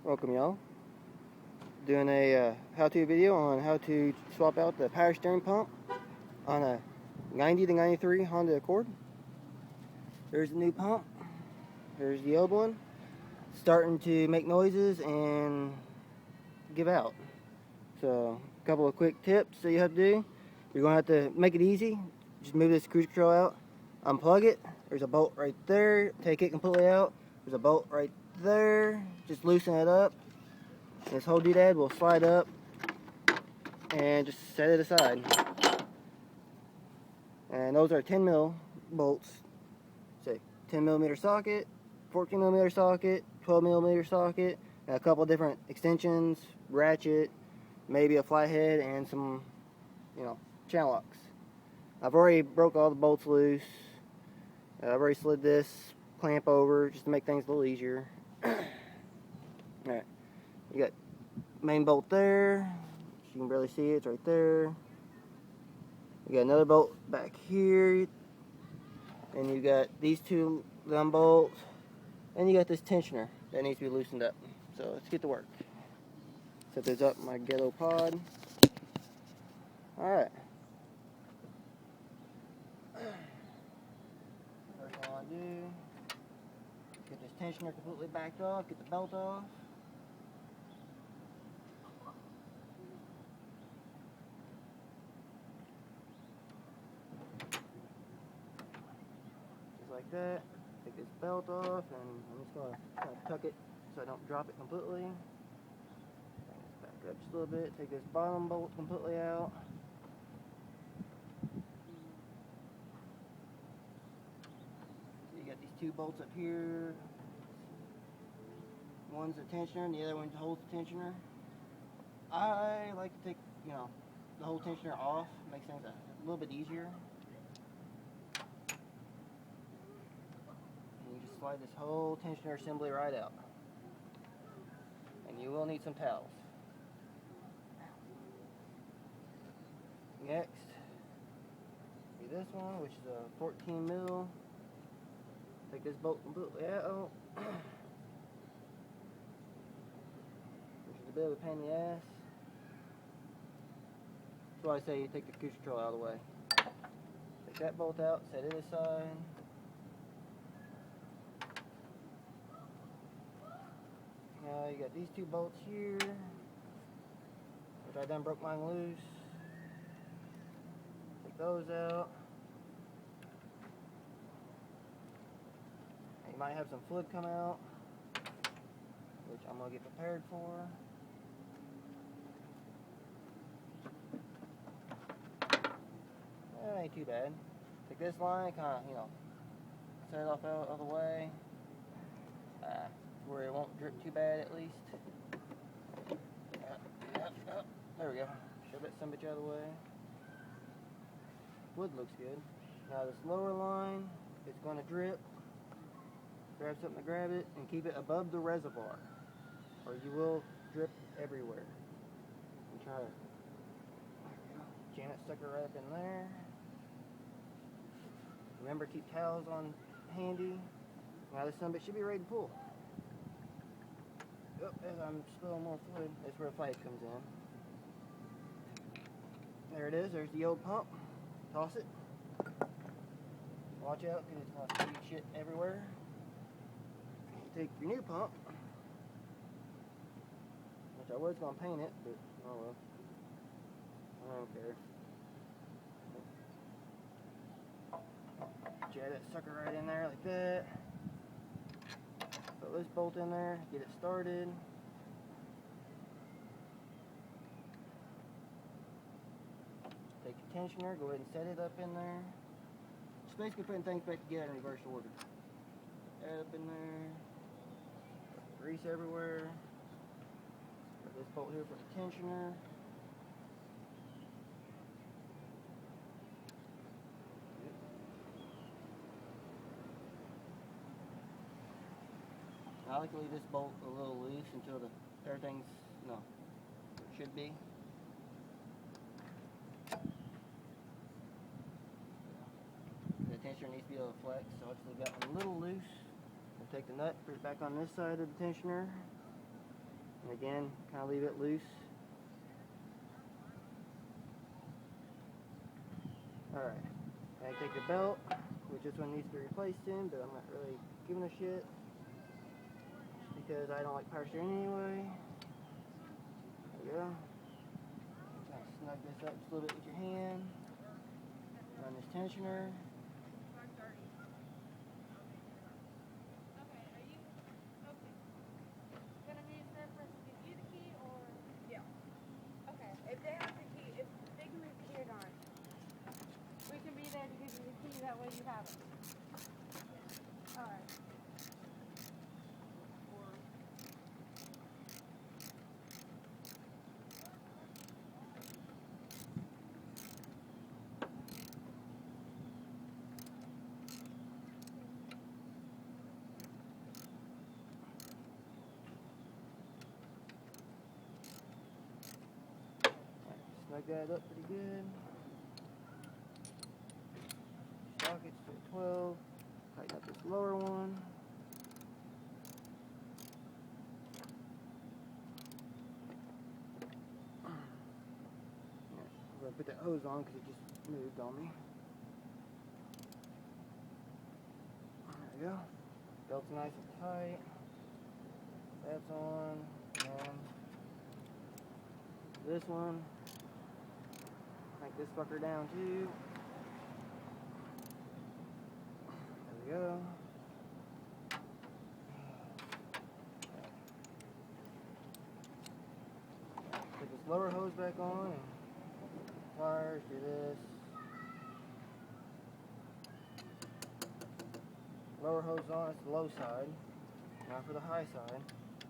Welcome y'all. Doing a how-to video on how to swap out the power steering pump on a 90 to 93 Honda Accord. There's the new pump. Here's the old one. Starting to make noises and give out. So a couple of quick tips that you have to do. You're going to have to make it easy. Just move this cruise control out. Unplug it. There's a bolt right there. Take it completely out. There's a bolt right there. Just loosen it up. This whole doodad will slide up and just set it aside. And those are 10 mil bolts. Say 10 millimeter socket, 14 millimeter socket, 12 millimeter socket, and a couple different extensions, ratchet, maybe a flathead, and some, channel locks. I've already broke all the bolts loose. I've already slid this clamp over just to make things a little easier. Alright, you got main bolt there. You can barely see it, it's right there. You got another bolt back here. And you got these two thumb bolts. And you got this tensioner that needs to be loosened up. So let's get to work. Set this up in my ghetto pod. Alright. First thing I want to do, get this tensioner completely backed off, get the belt off. Just like that. Take this belt off, and I'm just going to tuck it so I don't drop it completely. Bring this back up just a little bit. Take this bottom bolt completely out. So you got these two bolts up here. One's the tensioner and the other one holds the tensioner. I like to take, the whole tensioner off. Makes things a little bit easier. And you just slide this whole tensioner assembly right out. And you will need some towels. Next, be this one, which is a 14 mil. Take this bolt completely out. Which is a bit of a pain in the ass. That's why I say you take the cruise control out of the way. Take that bolt out, set it aside. Now you got these two bolts here, which I done broke mine loose. Take those out. You might have some fluid come out, which I'm going to get prepared for. That ain't too bad. Take this line, kind of, set it off out of the way. Where it won't drip too bad at least. There we go. Shove that son bitch out of the way. Wood looks good. Now this lower line, it's going to drip. Grab something to grab it and keep it above the reservoir, or you will drip everywhere. And try to jam that sucker right up in there. Remember, keep towels on handy. Now this son bitch should be ready to pull. Oh, as I'm spilling more fluid, that's where the flathead comes in. There it is. There's the old pump. Toss it. Watch out, because it's going to spew shit everywhere. Take your new pump, which I was going to paint it, but oh well. I don't care. Jab that sucker right in there like that. Put this bolt in there, get it started. Take your tensioner, go ahead and set it up in there. Just basically putting things back together in reverse order. Put that up in there. Grease everywhere. Put this bolt here for the tensioner. I like to leave this bolt a little loose until everything's, where it should be. The tensioner needs to be able to flex, so I'll just leave that one a little loose. We'll take the nut, put it back on this side of the tensioner. And again, kind of leave it loose. Alright, I take the belt, which this one needs to be replaced in, but I'm not really giving a shit. Just because I don't like power steering anyway. There we go. Kind of snug this up just a little bit with your hand. Run this tensioner. That way you have it. Alright. Snug that up pretty good. Sockets to 12. Tighten up this lower one. I'm going to put that hose on because it just moved on me. There we go. Belt's nice and tight. That's on. And this one. Crank this fucker down too. There we go. Put this lower hose back on and pliers, do this. Lower hose on, it's the low side. Now for the high side.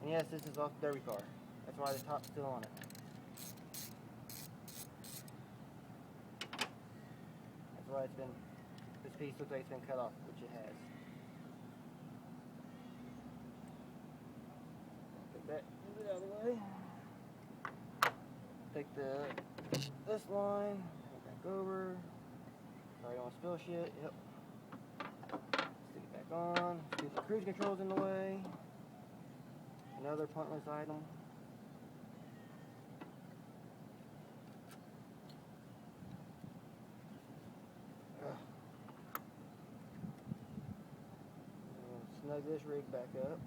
And yes, this is off the derby car. That's why the top's still on it. That's why it's been, this piece looks like it's been cut off, which it has. Take that, move it out of the way. Take this line, back over. Sorry, don't want to spill shit. Yep. Stick it back on. Get the cruise controls in the way. Another pointless item. Snug this rig back up.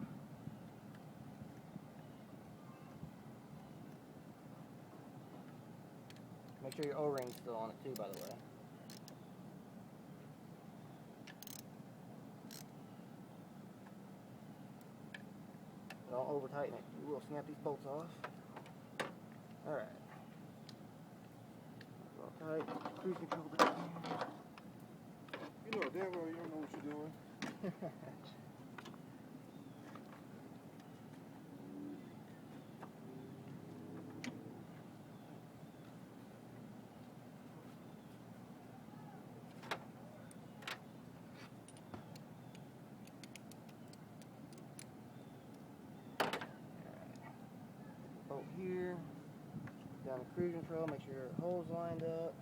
Make sure your O-ring's still on it too, by the way. Don't over tighten it. You will snap these bolts off. Alright. All tight. Cruise control down here. You know damn well you don't know what you're doing. Bolt here. Down the cruise control. Make sure your hole's lined up.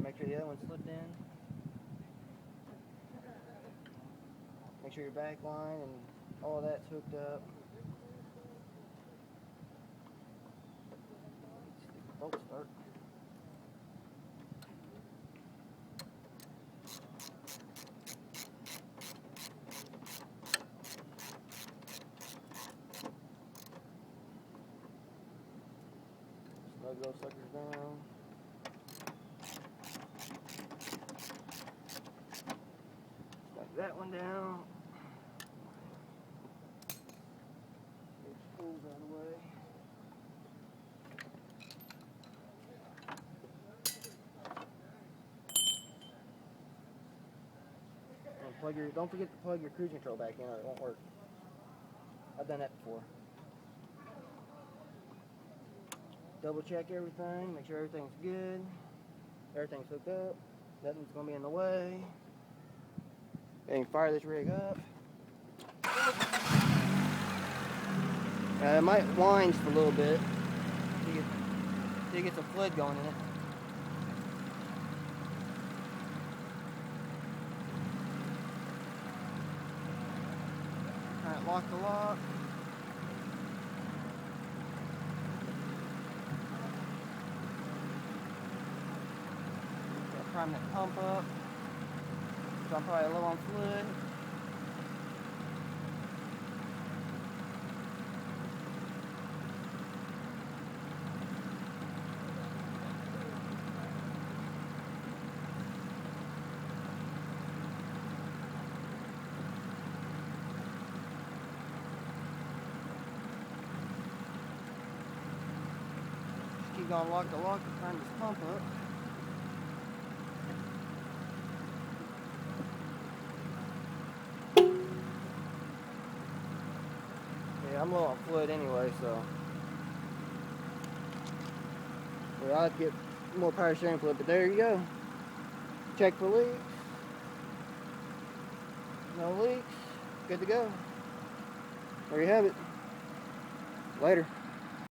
Make sure the other one's slipped in. Make sure your back line and all that's hooked up. Bolt start. Snug those suckers down. That one down. Get the spools out of the way. And don't forget to plug your cruise control back in or it won't work. I've done that before. Double check everything, make sure everything's good. Everything's hooked up. Nothing's gonna be in the way. And fire this rig up. It might whine just a little bit. You get some fluid going in it. lock the lock. Gotta prime that pump up. So I'm probably low on fluid. Just keep going lock the lock to prime this pump up. Yeah, I'm low on fluid anyway, so yeah, I'll have to get more power steering fluid, but there you go. Check for leaks. No leaks. Good to go. There you have it. Later.